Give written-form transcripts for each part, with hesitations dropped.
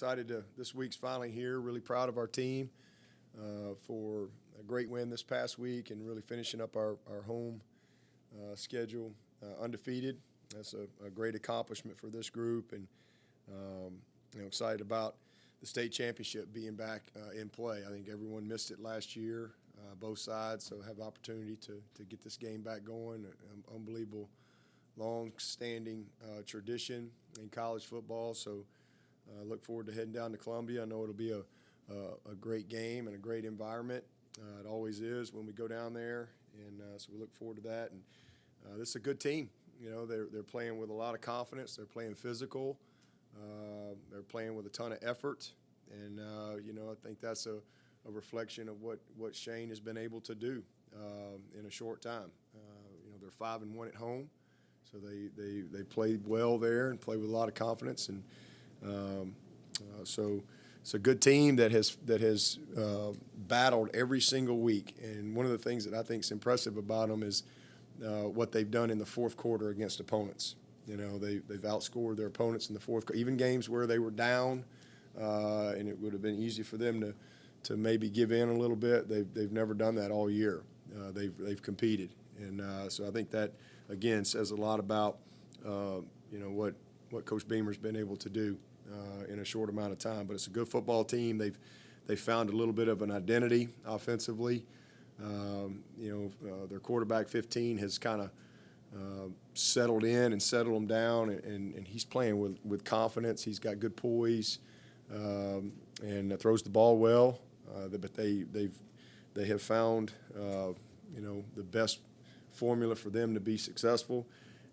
excited this week's finally here. Really proud of our team for a great win this past week and really finishing up our home schedule undefeated. That's a great accomplishment for this group, and excited about the state championship being back in play. I think everyone missed it last year, both sides, so have the opportunity to get this game back going. Unbelievable, long-standing tradition in college football. So look forward to heading down to Columbia. I know it'll be a great game and a great environment. It always is when we go down there, and so we look forward to that. And this is a good team. They're playing with a lot of confidence. They're playing physical. They're playing with a ton of effort, and I think that's a reflection of what Shane has been able to do in a short time. They're 5-1 at home, so they played well there and play with a lot of confidence, and so it's a good team that has battled every single week. And one of the things that I think is impressive about them is what they've done in the fourth quarter against opponents. They've outscored their opponents in the fourth quarter, even games where they were down, and it would have been easy for them to maybe give in a little bit. They've never done that all year. They've competed, and so I think that again says a lot about what Coach Beamer's been able to do in a short amount of time. But it's a good football team. They've found a little bit of an identity offensively. Their quarterback 15 has kind of settled in and settled them down, and he's playing with confidence. He's got good poise and throws the ball well. But they have found the best formula for them to be successful,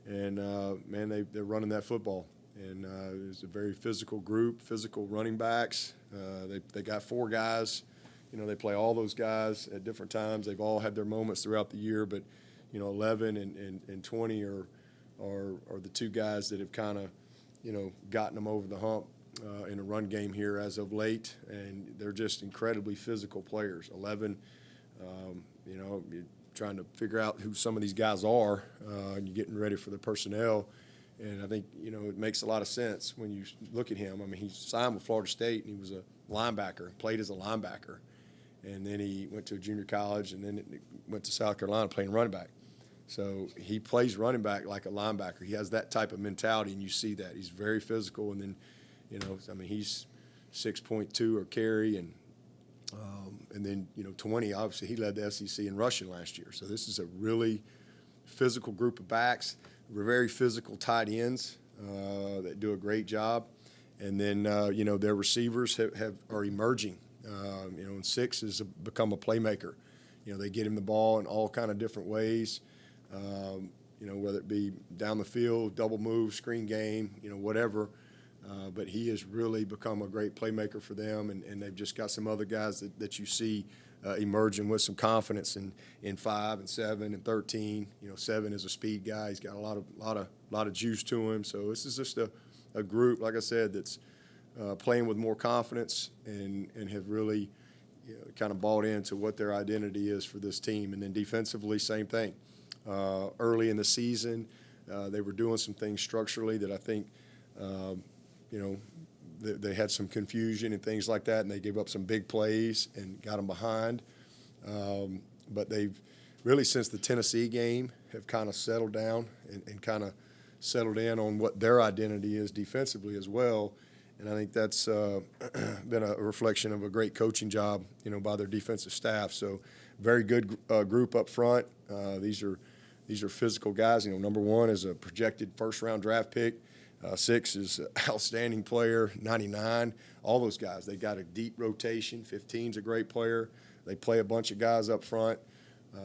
and they're running that football. And it's a very physical group, physical running backs. They got 4 guys. They play all those guys at different times. They've all had their moments throughout the year, but 11 and 20 are the 2 guys that have kind of gotten them over the hump in a run game here as of late, and they're just incredibly physical players. 11, you're trying to figure out who some of these guys are, and you're getting ready for the personnel. And I think, it makes a lot of sense when you look at him. I mean, he signed with Florida State, and he was a linebacker, played as a linebacker. And then he went to a junior college, and then went to South Carolina playing running back. So he plays running back like a linebacker. He has that type of mentality, and you see that. He's very physical, and then, he's 6.2 or carry, and then, 20, obviously he led the SEC in rushing last year. So this is a really physical group of backs. We're very physical tight ends that do a great job. And then, their receivers are emerging. And 6 has become a playmaker. They get him the ball in all kind of different ways, whether it be down the field, double move, screen game, whatever. But he has really become a great playmaker for them, and they've just got some other guys that you see emerging with some confidence in 5 and 7 and 13. 7 is a speed guy. He's got a lot of juice to him. So this is just a group, like I said, that's playing with more confidence and have really kind of bought into what their identity is for this team. And then defensively, same thing. Early in the season, they were doing some things structurally that I think, they had some confusion and things like that, and they gave up some big plays and got them behind. But they've really, since the Tennessee game, have kind of settled down and kind of settled in on what their identity is defensively as well. And I think that's been a reflection of a great coaching job, by their defensive staff. So very good group up front. These are physical guys. Number 1 is a projected first-round draft pick. 6 is an outstanding player, 99. All those guys, they got a deep rotation. 15's a great player. They play a bunch of guys up front.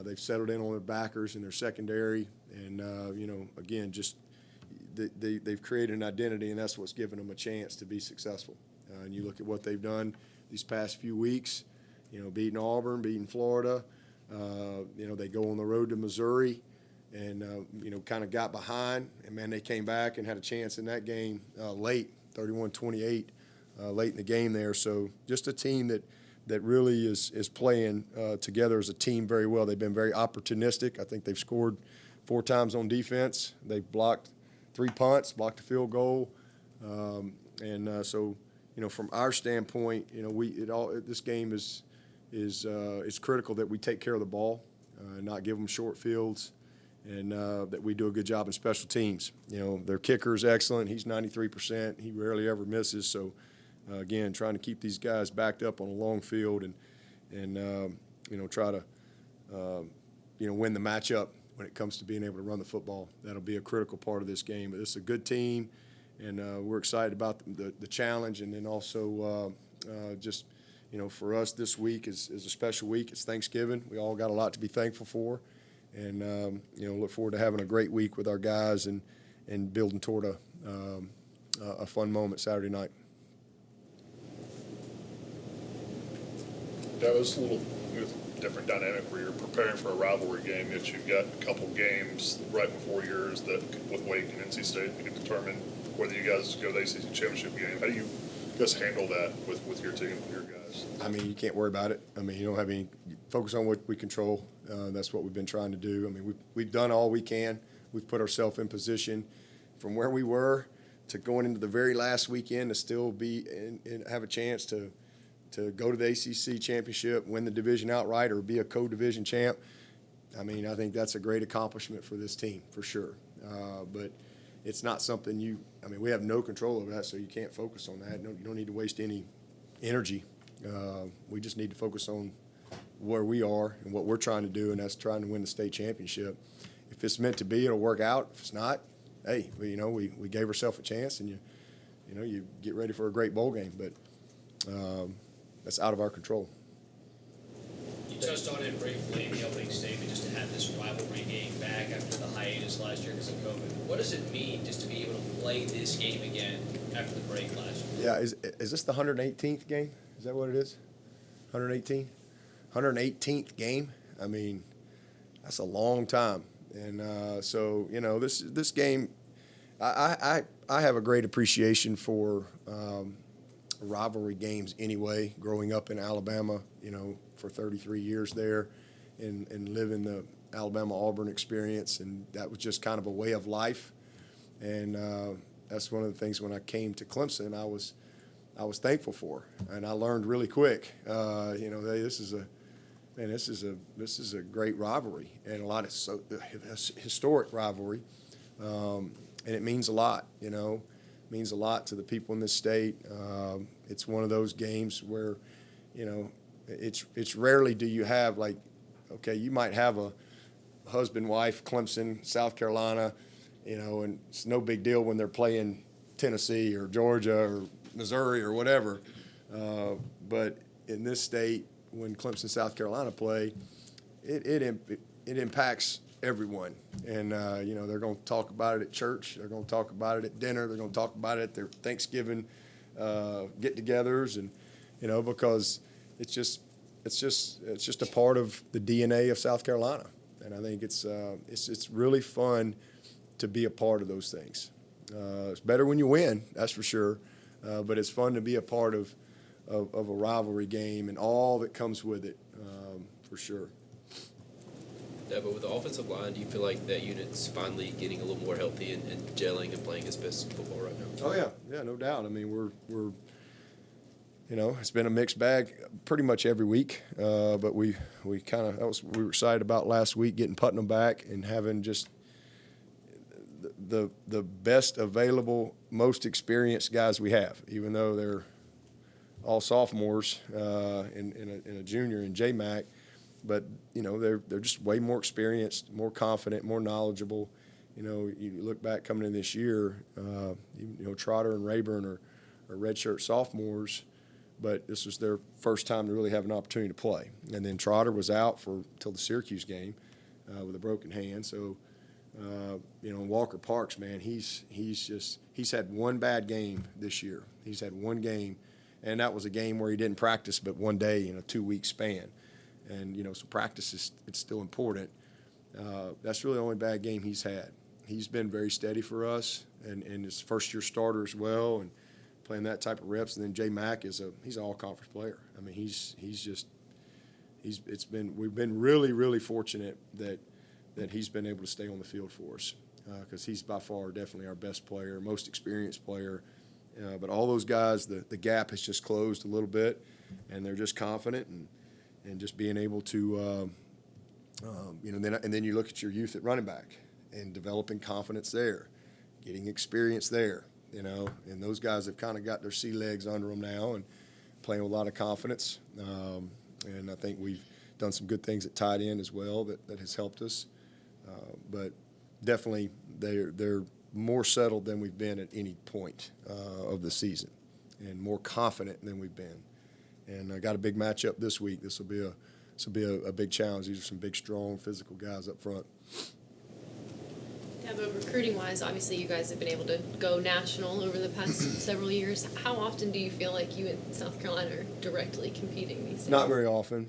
They've settled in on their backers and their secondary. And, again, just they've created an identity, and that's what's given them a chance to be successful. And you look at what they've done these past few weeks, beating Auburn, beating Florida. They go on the road to Missouri and, kind of got behind. And, man, they came back and had a chance in that game late, 31-28, late in the game there. So just a team that really is playing together as a team very well. They've been very opportunistic. I think they've scored 4 times on defense. They've blocked 3 punts, blocked a field goal. So, from our standpoint, this game is it's critical that we take care of the ball, not give them short fields, and that we do a good job in special teams. Their kicker is excellent. He's 93%. He rarely ever misses. So, again, trying to keep these guys backed up on a long field and try to, win the matchup when it comes to being able to run the football. That'll be a critical part of this game. But it's a good team, and we're excited about the challenge. And then also for us this week is a special week. It's Thanksgiving. We all got a lot to be thankful for. And, look forward to having a great week with our guys and building toward a fun moment Saturday night. That was a little different dynamic where you're preparing for a rivalry game, yet you've got a couple games right before yours that with Wake and NC State you can determine whether you guys go to the ACC Championship Game. How do you guys handle that with your team, with your guys? I mean, you can't worry about it. I mean, you don't have any – focus on what we control. That's what we've been trying to do. I mean, we've done all we can. We've put ourselves in position from where we were to going into the very last weekend to still be and have a chance to go to the ACC Championship, win the division outright, or be a co-division champ. I mean, I think that's a great accomplishment for this team, for sure. But it's not something we have no control over that, so you can't focus on that. You don't need to waste any energy. We just need to focus on where we are and what we're trying to do, and that's trying to win the state championship. If it's meant to be, it'll work out. If it's not, hey, we gave ourselves a chance, and you get ready for a great bowl game. But that's out of our control. You touched on it briefly in the opening statement, just to have this rivalry game back after the hiatus last year because of COVID. What does it mean just to be able to play this game again after the break last year? Yeah, is this the 118th game? Is that what it is? 118? 118th game? I mean, that's a long time. And so, this game, I have a great appreciation for rivalry games anyway, growing up in Alabama, for 33 years there and living the Alabama-Auburn experience. And that was just kind of a way of life. And that's one of the things when I came to Clemson, I was thankful for. And I learned really quick, this is a great rivalry and a lot of historic rivalry. And it means a lot, It means a lot to the people in this state. It's one of those games where, it's rarely do you have you might have a husband, wife, Clemson, South Carolina, and it's no big deal when they're playing Tennessee or Georgia or Missouri or whatever. But in this state, when Clemson, South Carolina play, it impacts everyone. And, they're going to talk about it at church. They're going to talk about it at dinner. They're going to talk about it at their Thanksgiving get-togethers. And, because it's just a part of the DNA of South Carolina. And I think it's really fun to be a part of those things. It's better when you win, that's for sure. But it's fun to be a part of a rivalry game and all that comes with it, for sure. Yeah, but with the offensive line, do you feel like that unit's finally getting a little more healthy and gelling and playing its best football right now? Oh yeah, no doubt. I mean, we're it's been a mixed bag pretty much every week, but we were excited about last week getting Putnam back and having just the best available, most experienced guys we have, even though they're all sophomores and a junior in J-Mac. But, they're just way more experienced, more confident, more knowledgeable. You look back coming in this year, Trotter and Rayburn are redshirt sophomores, but this was their first time to really have an opportunity to play. And then Trotter was out until the Syracuse game with a broken hand. So, Walker Parks, man, he's had one bad game this year. He's had one game, and that was a game where he didn't practice but one day in a 2-week span. And, so practice it's still important. That's really the only bad game he's had. He's been very steady for us and his first-year starter as well and playing that type of reps. And then J Mack he's an all-conference player. I mean, we've been really, really fortunate that he's been able to stay on the field for us because he's by far definitely our best player, most experienced player, But all those guys, the gap has just closed a little bit, and they're just confident and just being able to, then you look at your youth at running back and developing confidence there, getting experience there, and those guys have kind of got their sea legs under them now and playing with a lot of confidence. And I think we've done some good things at tight end as well that has helped us. But definitely they're more settled than we've been at any point of the season and more confident than we've been. And I got a big matchup this week. This will be a big challenge. These are some big, strong, physical guys up front. Yeah, but recruiting-wise, obviously you guys have been able to go national over the past several years. How often do you feel like you and South Carolina are directly competing these days? Not very often,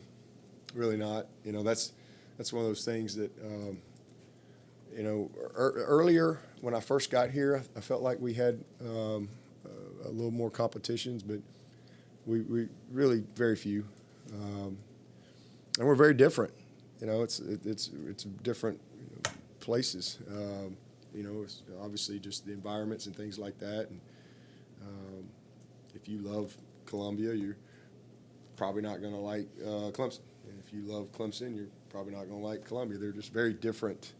really not. That's one of those things that, earlier when I first got here, I felt like we had a little more competitions, but we really very few, and we're very different. It's different places. It's obviously just the environments and things like that. And if you love Columbia, you're probably not going to like Clemson. And if you love Clemson, you're probably not going to like Columbia. They're just very different.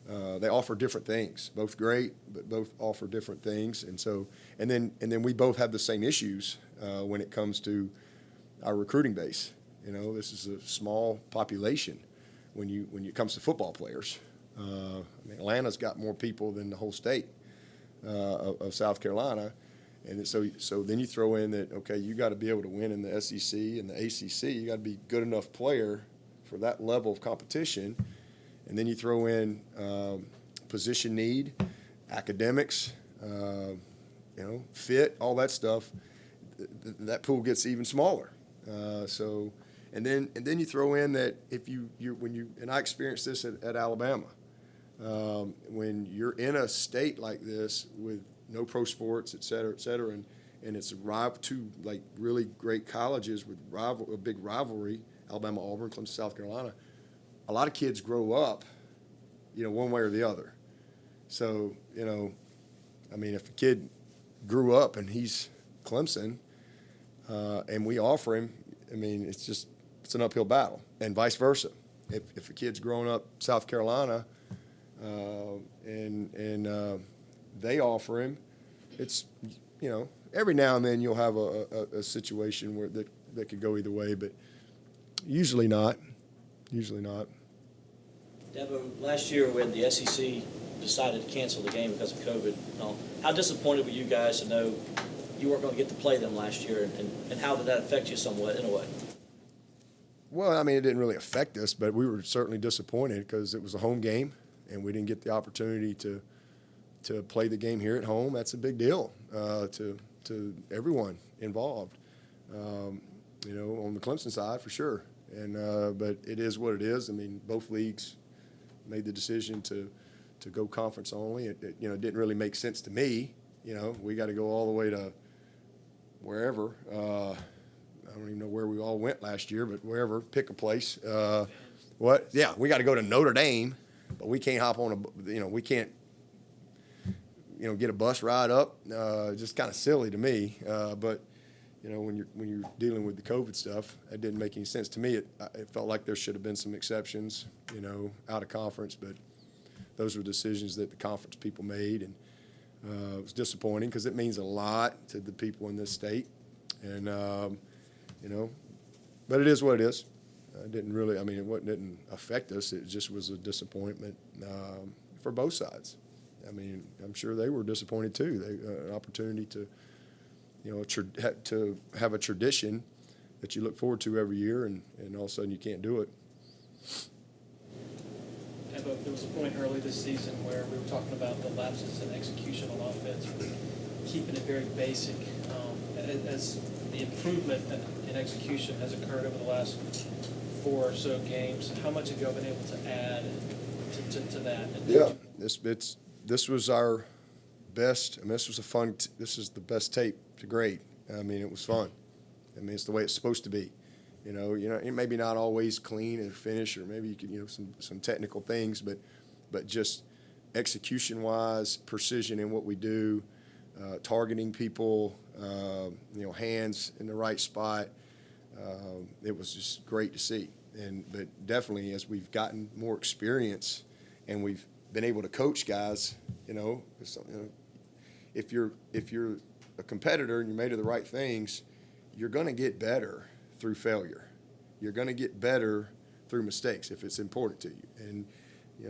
They offer different things. Both great, but both offer different things. And so, and then we both have the same issues when it comes to our recruiting base. This is a small population when it comes to football players. Atlanta's got more people than the whole state of South Carolina, and so then you throw in that, okay, you got to be able to win in the SEC and the ACC. You got to be a good enough player for that level of competition, and then you throw in position need, academics, fit, all that stuff. That pool gets even smaller. And then you throw in that if and I experienced this at Alabama, when you're in a state like this with no pro sports, et cetera, and it's two like really great colleges with a big rivalry, Alabama, Auburn, Clemson, South Carolina. A lot of kids grow up, one way or the other. So, if a kid grew up and he's Clemson, and we offer him, it's an uphill battle, and vice versa. If a kid's growing up South Carolina, and they offer him, it's every now and then you'll have a situation where that could go either way, but usually not. Dabo, last year when the SEC decided to cancel the game because of COVID, how disappointed were you guys to know you weren't going to get to play them last year, and how did that affect you somewhat in a way? Well, it didn't really affect us, but we were certainly disappointed because it was a home game, and we didn't get the opportunity to play the game here at home. That's a big deal to everyone involved, on the Clemson side for sure. And but it is what it is. Both leagues made the decision to go conference only. It didn't really make sense to me. We got to go all the way to wherever. I don't even know where we all went last year, but wherever, pick a place. What? Yeah, we got to go to Notre Dame, but we can't hop on we can't, get a bus ride up. Just kind of silly to me. But when you're dealing with the COVID stuff, it didn't make any sense to me. It felt like there should have been some exceptions, out of conference, but those were decisions that the conference people made, and it was disappointing because it means a lot to the people in this state, and but it is what it is. It didn't really, it didn't affect us. It just was a disappointment for both sides. I'm sure they were disappointed too. An opportunity to, to have a tradition that you look forward to every year, and all of a sudden you can't do it. There was a point early this season where we were talking about the lapses in execution on offense, keeping it very basic. As the improvement in execution has occurred over the last 4 or so games, how much have you all been able to add to that? Yeah, this was our best. This was this is the best tape to grade. It was fun. It's the way it's supposed to be. It maybe not always clean and finish, or maybe you could, some technical things, but just execution-wise, precision in what we do, targeting people, hands in the right spot. It was just great to see. But definitely as we've gotten more experience and we've been able to coach guys, if you're a competitor and you're made of the right things, you're going to get better through failure. You're going to get better through mistakes if it's important to you. And,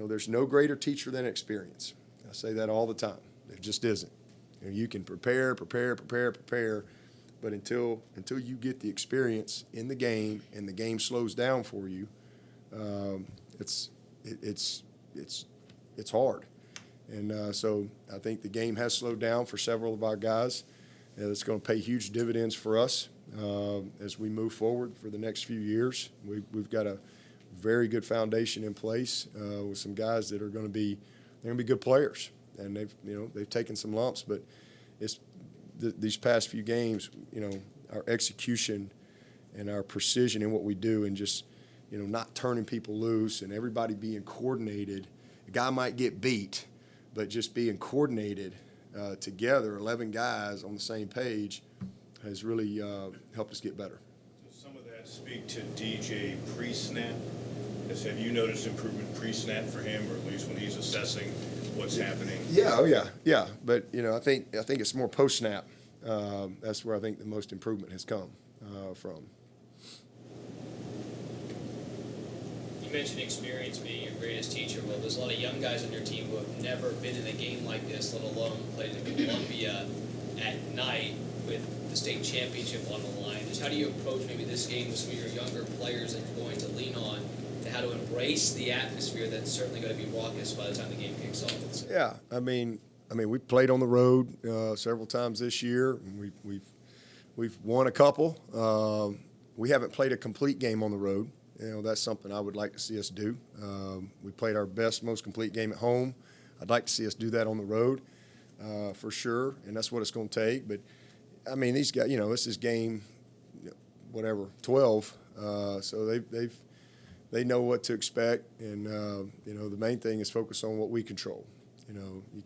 there's no greater teacher than experience. I say that all the time. It just isn't. You can prepare, but until you get the experience in the game and the game slows down for you, it's hard. And so I think the game has slowed down for several of our guys. And it's going to pay huge dividends for us as we move forward for the next few years. We've got a very good foundation in place with some guys that are going to be good players. And they've taken some lumps, but these past few games, our execution and our precision in what we do, and just not turning people loose and everybody being coordinated. A guy might get beat, but just being coordinated together, 11 guys on the same page, has really helped us get better. Does some of that speak to DJ pre-snap? Have you noticed improvement pre-snap for him, or at least when he's assessing what's happening? Yeah. But I think it's more post snap. That's where I think the most improvement has come from. You mentioned experience being your greatest teacher. Well, there's a lot of young guys on your team who have never been in a game like this, let alone played in Columbia at night with the state championship on the line. Just how do you approach maybe this game with some of your younger players that you're going to lean on, to how to embrace the atmosphere that's certainly going to be raucous by the time the game kicks off? Yeah, I mean, we played on the road several times this year. And we've won a couple. We haven't played a complete game on the road. That's something I would like to see us do. We played our best, most complete game at home. I'd like to see us do that on the road for sure, and that's what it's going to take. But I mean, these guys, this is game, 12. So they know what to expect, and the main thing is focus on what we control. You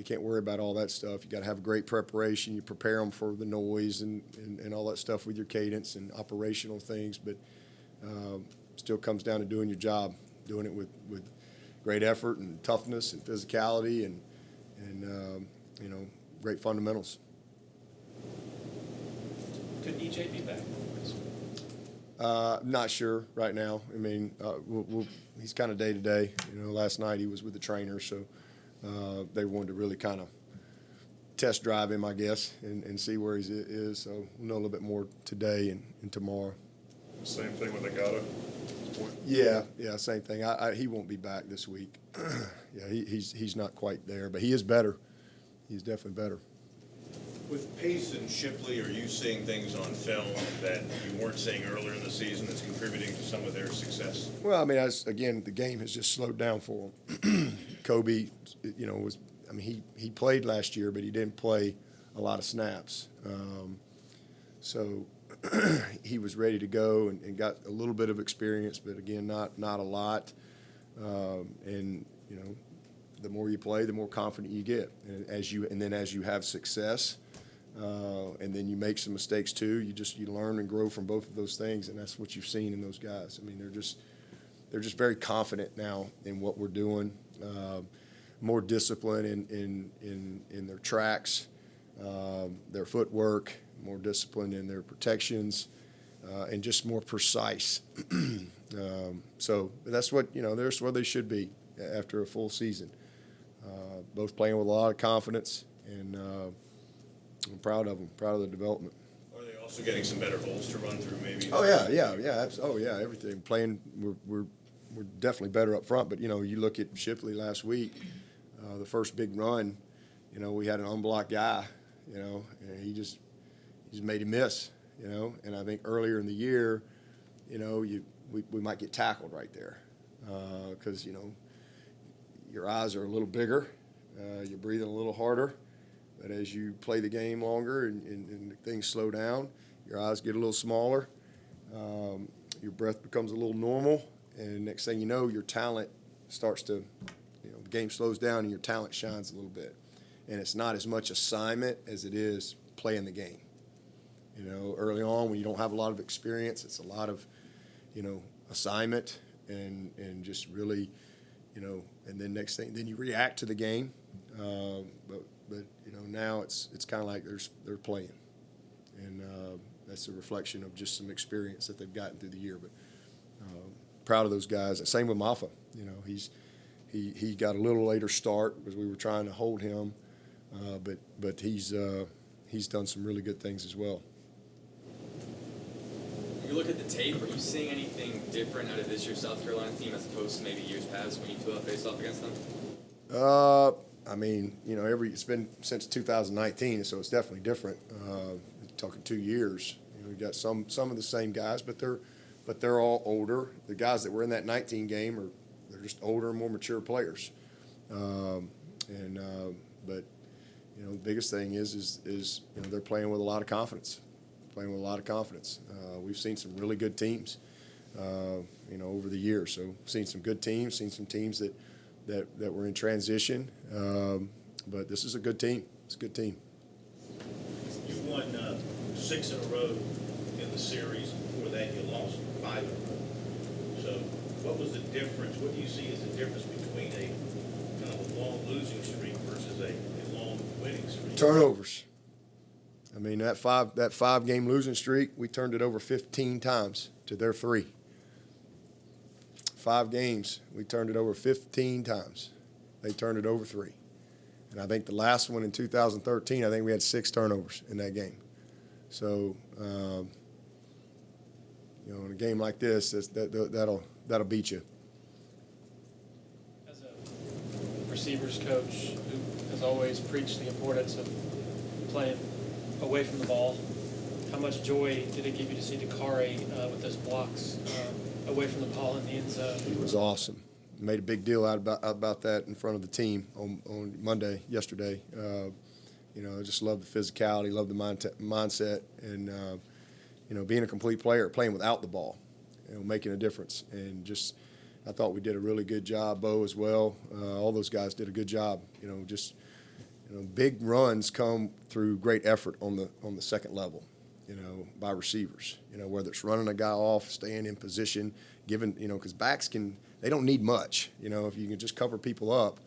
can't worry about all that stuff. You got to have great preparation. You prepare them for the noise and all that stuff with your cadence and operational things, but still comes down to doing your job, doing it with great effort and toughness and physicality and great fundamentals. Could EJ be back? Not sure right now. I mean, he's kind of day to day. Last night he was with the trainer, so they wanted to really kind of test drive him, I guess, and see where he is. So we'll know a little bit more today and tomorrow. Same thing with Ngata. Yeah, same thing. He won't be back this week. Yeah, he's not quite there, but he is better. He's definitely better. With Pace and Shipley, are you seeing things on film that you weren't seeing earlier in the season that's contributing to some of their success? Well, I mean, again, the game has just slowed down for him. Kobe, he played last year, but he didn't play a lot of snaps. So he was ready to go and got a little bit of experience, but again, not a lot. The more you play, the more confident you get. And as you have success, and then you make some mistakes too, you learn and grow from both of those things, and that's what you've seen in those guys. I mean, they're just very confident now in what we're doing. More discipline in their tracks, their footwork, more discipline in their protections, and just more precise. So that's what that's where they should be after a full season. Both playing with a lot of confidence, and I'm proud of them, proud of the development. Are they also getting some better holes to run through maybe? Oh yeah, everything. Playing, we're definitely better up front, but you look at Shipley last week, the first big run, we had an unblocked guy, and he just made him miss, and I think earlier in the year, we might get tackled right there, because your eyes are a little bigger, you're breathing a little harder, but as you play the game longer and things slow down, your eyes get a little smaller, your breath becomes a little normal, and next thing you know, your talent starts to, the game slows down and your talent shines a little bit. and it's not as much assignment as it is playing the game. You know, early on when you don't have a lot of experience, it's a lot of, you know, assignment and just really, you know, and then next thing, then you react to the game. But you know, now it's kind of like they're playing, and that's a reflection of just some experience that they've gotten through the year. But proud of those guys. Same with Maffa. You know, he got a little later start because we were trying to hold him, but he's done some really good things as well. When you look at the tape, are you seeing anything different out of this year's South Carolina team as opposed to maybe years past when you face off against them? I mean, you know, it's been since 2019, so it's definitely different. Talking 2 years, you know, we got some of the same guys, but they're all older. The guys that were in that 19 game they're just older and more mature players. But you know, the biggest thing is you know, they're playing with a lot of confidence. We've seen some really good teams, you know, over the years. So seen some good teams, seen some teams that were in transition. But this is a good team. It's a good team. You won 6 in a row in the series. Before that, you lost 5 in a row. So what was the difference? What do you see as the difference between a kind of a long losing streak versus a long winning streak? Turnovers. I mean, that 5-game losing streak, we turned it over 15 times to their 3. 5 games, we turned it over 15 times. They turned it over 3. And I think the last one in 2013, I think we had 6 turnovers in that game. So, you know, in a game like this, that'll beat you. As a receivers coach who has always preached the importance of playing away from the ball, how much joy did it give you to see Dacari with those blocks away from the ball in the end zone? It was awesome. Made a big deal out about that in front of the team on yesterday. You know, I just love the physicality, love the mindset, and you know, being a complete player, playing without the ball, you know, making a difference. And just, I thought we did a really good job. Bo as well. All those guys did a good job. You know, just, you know, big runs come through great effort on the second level, you know, by receivers. You know, whether it's running a guy off, staying in position, giving, you know, because backs they don't need much. You know, if you can just cover people up,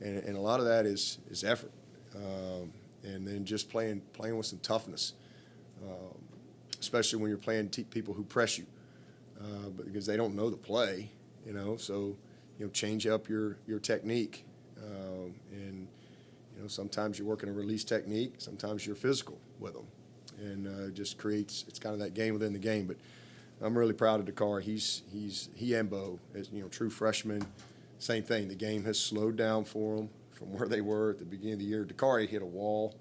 and a lot of that is effort, and then just playing with some toughness, especially when you're playing people who press you, but because they don't know the play, you know. So, you know, change up your technique, and you know, sometimes you're working a release technique, sometimes you're physical with them, and it just creates, it's kind of that game within the game. But I'm really proud of Dacari. He and Bo, as you know, true freshmen, same thing. The game has slowed down for them from where they were at the beginning of the year. Dacari hit a wall,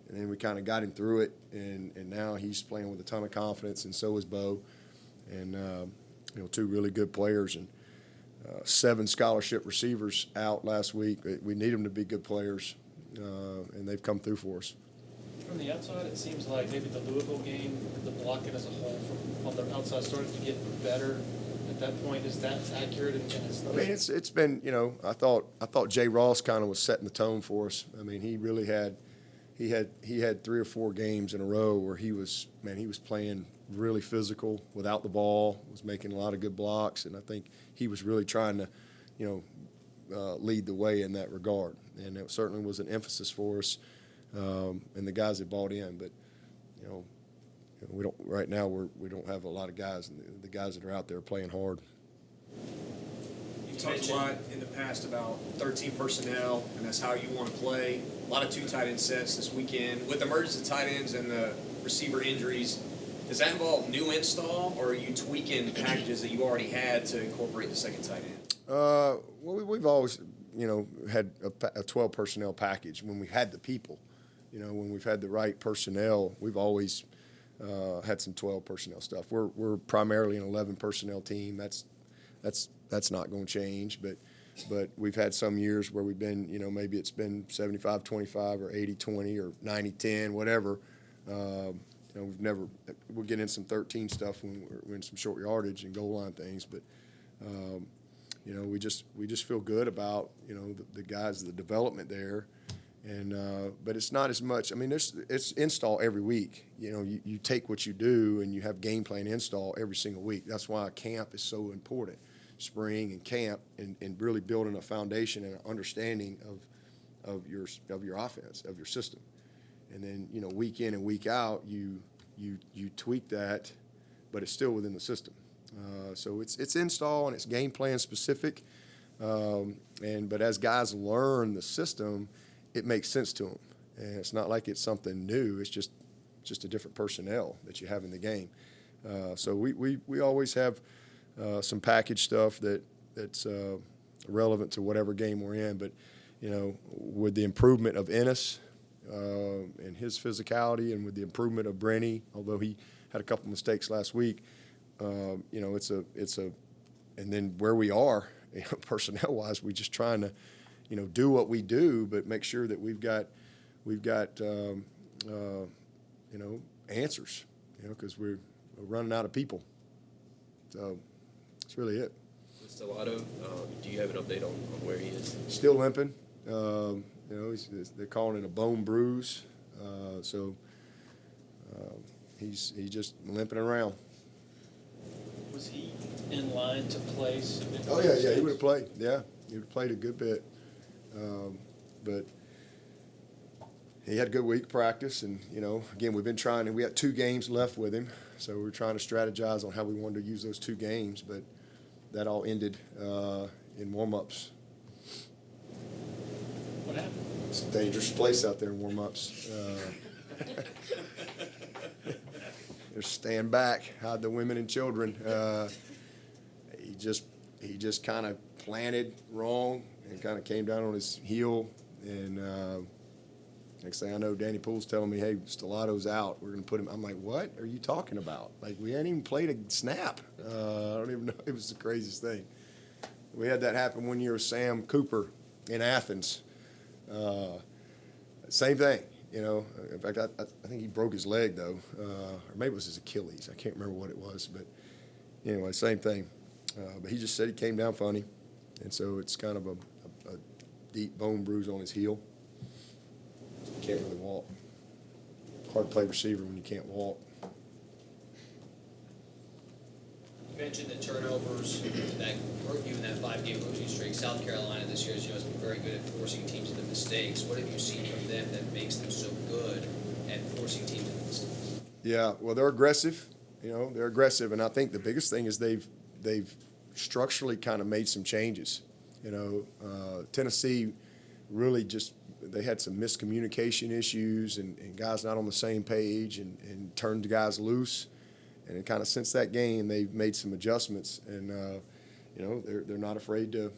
and then we kind of got him through it, and now he's playing with a ton of confidence, and so is Bo. And you know, 2 really good players, and 7 scholarship receivers out last week. We need them to be good players, and they've come through for us. From the outside, it seems like maybe the Louisville game, the blocking as a whole from on the outside started to get better at that point. Is that accurate? I mean, it's been, you know, I thought Jay Ross kind of was setting the tone for us. I mean, he really had 3 or 4 games in a row where he was playing really physical without the ball, was making a lot of good blocks, and I think he was really trying to, you know, lead the way in that regard. And it certainly was an emphasis for us. And the guys that bought in, but you know, we don't right now. We don't have a lot of guys, and the guys that are out there playing hard. You've talked a lot in the past about 13 personnel, and that's how you want to play. A lot of 2 tight end sets this weekend. With the emergence of tight ends and the receiver injuries, does that involve new install, or are you tweaking packages that you already had to incorporate the second tight end? Well, we've always, you know, had a 12 personnel package when we had the people. You know, when we've had the right personnel, we've always had some 12 personnel stuff. We're primarily an 11 personnel team. That's not going to change. But we've had some years where we've been, you know, maybe it's been 75-25 or 80-20 or 90-10, whatever. You know, we'll get in some 13 stuff when we're in some short yardage and goal line things. But you know, we just feel good about, you know, the guys, the development there. But it's not as much. I mean, it's install every week. You know, you take what you do and you have game plan install every single week. That's why camp is so important, spring and camp, and really building a foundation and an understanding of your offense, of your system. And then, you know, week in and week out, you tweak that, but it's still within the system. So it's install and it's game plan specific. But as guys learn the system, it makes sense to them. And it's not like it's something new. It's just a different personnel that you have in the game. So we always have some package stuff that's relevant to whatever game we're in. But, you know, with the improvement of Ennis and his physicality, and with the improvement of Brenny, although he had a couple mistakes last week, you know, it's a and then where we are, you know, personnel-wise, we're just trying to, you know, do what we do, but make sure that we've got you know, answers, you know, because we're running out of people. So that's really it. With Stellato, do you have an update on where he is? Still limping. You know, they're calling it a bone bruise. He's just limping around. Was he in line to play? Oh yeah, he would have played. Yeah, he would have played a good bit. But he had a good week of practice, and, you know, again, we've been trying, and we got 2 games left with him, so we're trying to strategize on how we wanted to use those 2 games, but that all ended in warm-ups. What happened? It's a dangerous place out there in warm-ups. Just stand back, hide the women and children. He just kind of planted wrong and kind of came down on his heel. And next thing I know, Danny Poole's telling me, hey, Stellato's out. We're going to put him. I'm like, what are you talking about? Like, we hadn't even played a snap. I don't even know. It was the craziest thing. We had that happen one year with Sam Cooper in Athens. Same thing, you know. In fact, I think he broke his leg, though. Or maybe it was his Achilles. I can't remember what it was. But anyway, same thing. But he just said he came down funny. And so it's kind of a deep bone bruise on his heel. Can't really walk. Hard to play receiver when you can't walk. You mentioned the turnovers that hurt you in that 5-game losing streak. South Carolina this year has been very good at forcing teams into mistakes. What have you seen from them that makes them so good at forcing teams into mistakes? Yeah, well, they're aggressive. You know, they're aggressive, and I think the biggest thing is they've structurally kind of made some changes. You know, Tennessee really just they had some miscommunication issues and guys not on the same page and turned the guys loose. And kind of since that game, they've made some adjustments. And, you know, they're not afraid to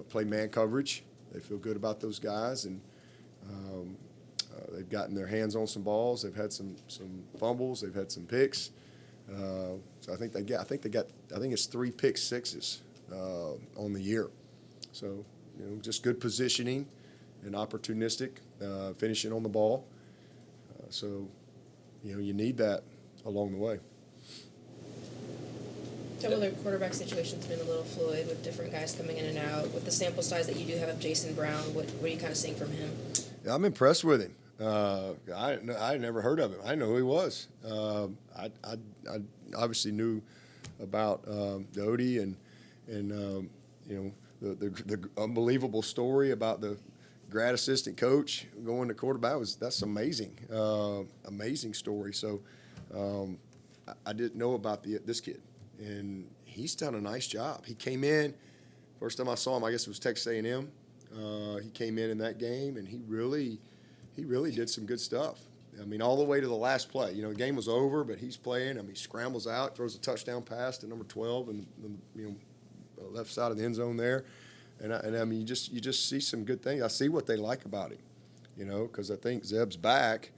play man coverage. They feel good about those guys. And they've gotten their hands on some balls. They've had some fumbles. They've had some picks. So I think it's 3 pick sixes on the year. So, you know, just good positioning and opportunistic, finishing on the ball. So, you know, you need that along the way. Some of the quarterback situation's been a little fluid with different guys coming in and out. With the sample size that you do have of Jason Brown, what are you kind of seeing from him? Yeah, I'm impressed with him. I never heard of him. I know who he was. I obviously knew about Doty and you know, the unbelievable story about the grad assistant coach going to quarterback. That's amazing, amazing story. So I didn't know about this kid, and he's done a nice job. He came in, first time I saw him, I guess it was Texas A&M. He came in that game, and he really did some good stuff. I mean, all the way to the last play. You know, the game was over, but he's playing. I mean, he scrambles out, throws a touchdown pass to number 12, and you know, left side of the end zone there. And I mean, you just see some good things. I see what they like about him, you know, because I think Zeb's back,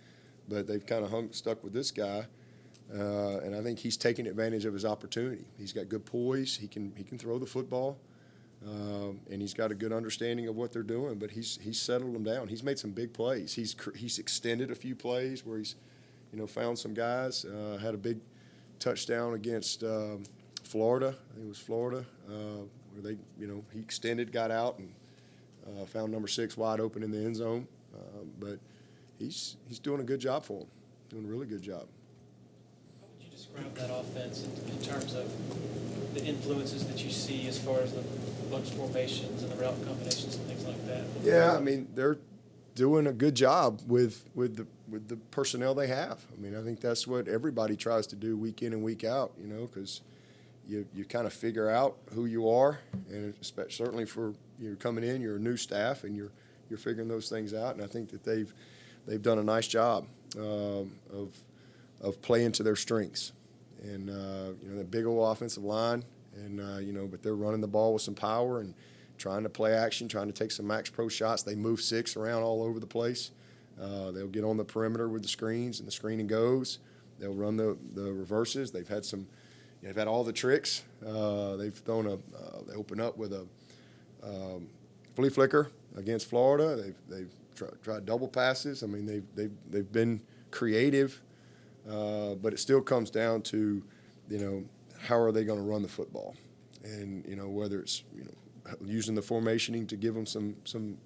but they've kind of stuck with this guy, and I think he's taking advantage of his opportunity. He's got good poise. He can throw the football, and he's got a good understanding of what they're doing. But he's settled them down. He's made some big plays. He's extended a few plays where he's, you know, found some guys. Had a big touchdown against Florida. I think it was Florida. Where they, you know, he extended, got out, and found number 6 wide open in the end zone. But he's doing a good job for them, doing a really good job. How would you describe that offense in terms of the influences that you see as far as the bunch formations and the route combinations and things like that? Yeah, I mean, they're doing a good job with the personnel they have. I mean, I think that's what everybody tries to do week in and week out, you know, because you kind of figure out who you are, and certainly for you're coming in, you're a new staff, and you're figuring those things out. And I think that they've done a nice job of playing to their strengths. And you know, the big old offensive line, and you know, but they're running the ball with some power and trying to play action, trying to take some max pro shots. They move six around all over the place. They'll get on the perimeter with the screens, and the screening goes. They'll run the reverses. They've had some. They've had all the tricks. They've thrown they open up with a flea flicker against Florida. They've tried double passes. I mean, they've been creative, but it still comes down to, you know, how are they going to run the football, and you know, whether it's, you know, using the formationing to give them some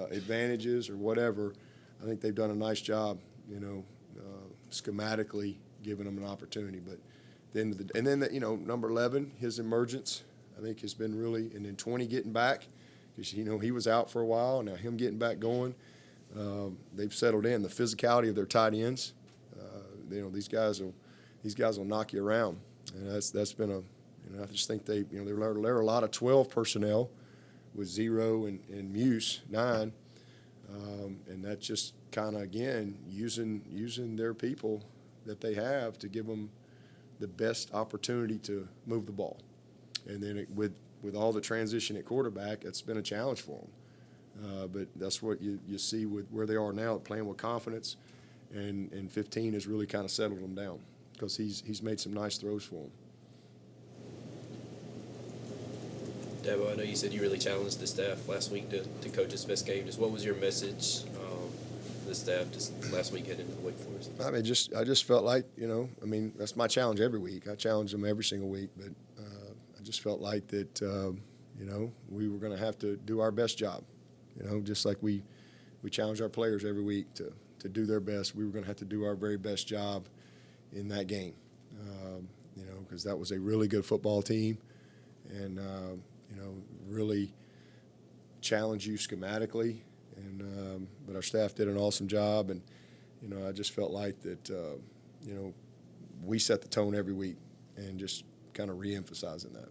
advantages or whatever. I think they've done a nice job, you know, schematically giving them an opportunity. But then you know, number 11, his emergence, I think has been really, and then 20 getting back, because you know he was out for a while. Now him getting back going, they've settled in. The physicality of their tight ends, you know, these guys will knock you around, and that's been a. You know, I just think they, you know, there are a lot of 12 personnel with 0 and Muse 9, and that's just kind of, again, using their people that they have to give them the best opportunity to move the ball. And then with all the transition at quarterback, it's been a challenge for them. But that's what you see with where they are now, playing with confidence, and 15 has really kind of settled them down because he's made some nice throws for them. Dabo, I know you said you really challenged the staff last week to coach its best game. Just what was your message for the staff just last week heading into Wake Forest? I mean, I just felt like, you know, I mean, that's my challenge every week. I challenge them every single week, but I just felt like that, you know, we were going to have to do our best job. You know, just like we challenge our players every week to do their best, we were going to have to do our very best job in that game. You know, because that was a really good football team, and you know, really challenge you schematically, and but our staff did an awesome job, and you know, I just felt like that, you know, we set the tone every week, and just kind of re-emphasizing that.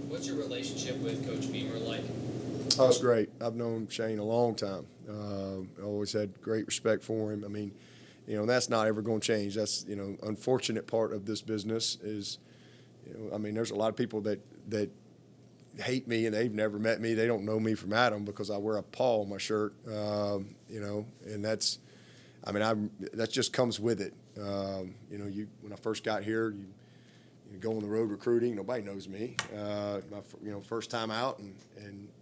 What's your relationship with Coach Beamer like? Oh, it's great. I've known Shane a long time. I always had great respect for him. I mean, you know, that's not ever going to change. That's, you know, unfortunate part of this business is, you know, I mean, there's a lot of people that hate me and they've never met me. They don't know me from Adam because I wear a paw on my shirt, you know, and that's, I mean, that just comes with it. You know, when I first got here, you go on the road recruiting. Nobody knows me. You know, first time out,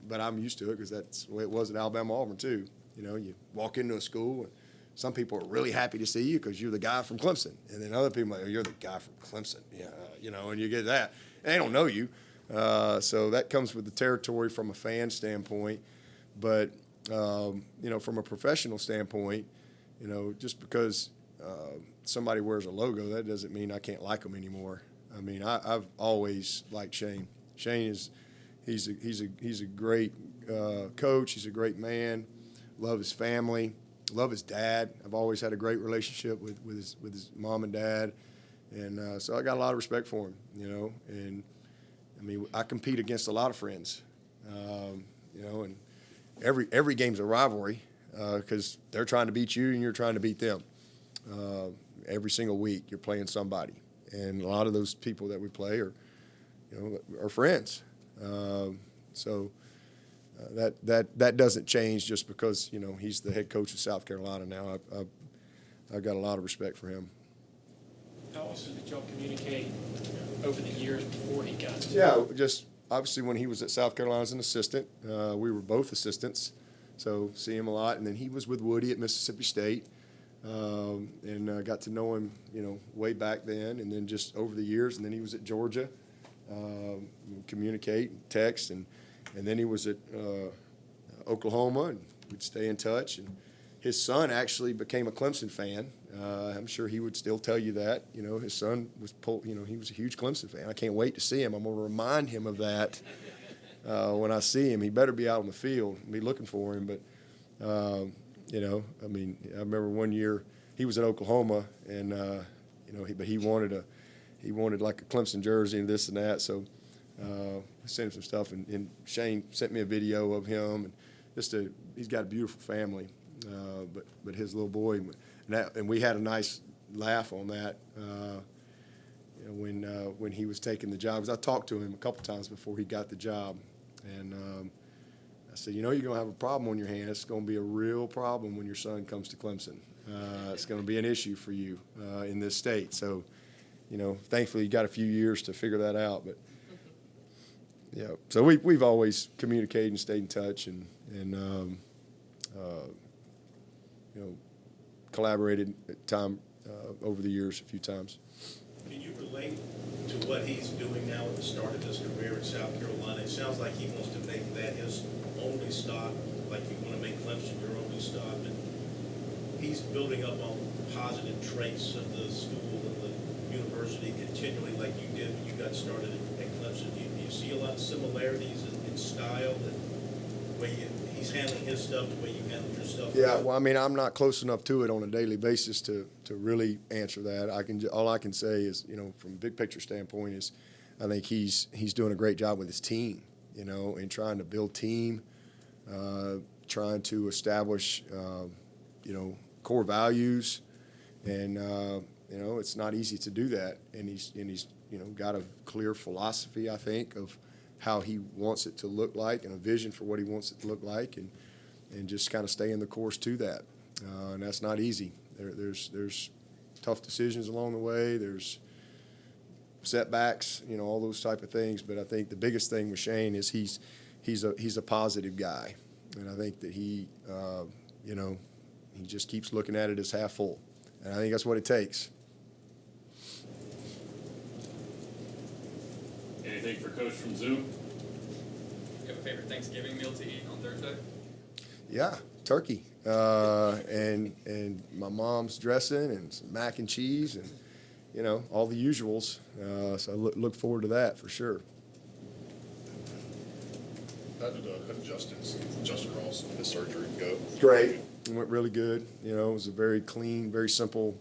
but I'm used to it because that's the way it was at Alabama Auburn too. You know, you walk into a school and some people are really happy to see you because you're the guy from Clemson, and then other people are like, oh, you're the guy from Clemson, yeah, you know, and you get that. And they don't know you, so that comes with the territory from a fan standpoint. But you know, from a professional standpoint, you know, just because somebody wears a logo, that doesn't mean I can't like them anymore. I mean, I've always liked Shane. Shane he's a great coach. He's a great man. Love his family. Love his dad. I've always had a great relationship with his mom and dad, and so I got a lot of respect for him. You know, and I mean, I compete against a lot of friends. You know, and every game's a rivalry because they're trying to beat you and you're trying to beat them. Every single week, you're playing somebody. And a lot of those people that we play are, you know, are friends. So that doesn't change just because, you know, he's the head coach of South Carolina now. I've got a lot of respect for him. How also did y'all communicate over the years before he got to? Yeah, just obviously when he was at South Carolina as an assistant, we were both assistants, so see him a lot. And then he was with Woody at Mississippi State. And got to know him, you know, way back then, and then just over the years. And then he was at Georgia, communicate, text, and then he was at Oklahoma, and we'd stay in touch. And his son actually became a Clemson fan. I'm sure he would still tell you that. You know, his son was he was a huge Clemson fan. I can't wait to see him. I'm going to remind him of that when I see him. He better be out on the field and be looking for him. But, you know, I mean, I remember one year he was at Oklahoma, and, you know, but he wanted like a Clemson jersey and this and that. So I sent him some stuff, and Shane sent me a video of him. And he's got a beautiful family. But his little boy, and we had a nice laugh on that, you know, when he was taking the job. 'Cause I talked to him a couple times before he got the job, and I said, you know, you're gonna have a problem on your hand. It's gonna be a real problem when your son comes to Clemson. It's gonna be an issue for you in this state. So, you know, thankfully you got a few years to figure that out. But yeah, so we've always communicated and stayed in touch, and you know, collaborated over the years a few times. Can you relate to what he's doing now at the start of his career in South Carolina? It sounds like he wants to make that his only stop, like you want to make Clemson your only stop. And he's building up on positive traits of the school and the university continually, like you did when you got started at Clemson. Do you see a lot of similarities in style, the way he's handling his stuff, the way you handle your stuff? Yeah, well, I mean, I'm not close enough to it on a daily basis to really answer that. All I can say is, you know, from a big picture standpoint, is I think he's doing a great job with his team, you know, and trying to build team, trying to establish, you know, core values, and you know, it's not easy to do that. And he's you know, got a clear philosophy, I think, of how he wants it to look like, and a vision for what he wants it to look like, and just kind of staying the course to that. And that's not easy. There's tough decisions along the way. There's setbacks, you know, all those type of things. But I think the biggest thing with Shane is he's a positive guy, and I think that he, you know, he just keeps looking at it as half full, and I think that's what it takes. Anything for Coach from Zoom? You have a favorite Thanksgiving meal to eat on Thursday? Yeah, turkey, and my mom's dressing, and some mac and cheese, and, you know, all the usuals. So I look forward to that for sure. How did Justyn Ross, his surgery go? Great. It went really good. You know, it was a very clean, very simple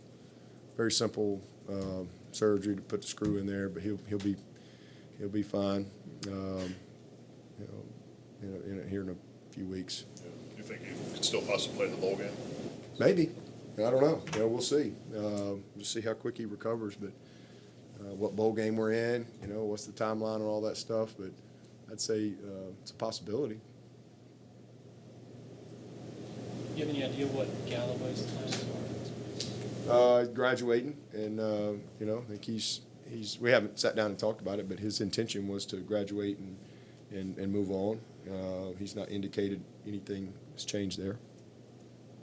surgery to put the screw in there, but he'll be fine. You know, here in a few weeks. Yeah. Do you think he could still possibly play in the bowl game? Maybe. I don't know. You know, we'll see. We'll see how quick he recovers, but what bowl game we're in, you know, what's the timeline and all that stuff. But I'd say it's a possibility. Do you have any idea what Galloway's plans are? Graduating, and you know, I think he's we haven't sat down and talked about it, but his intention was to graduate and move on. He's not indicated anything has changed there.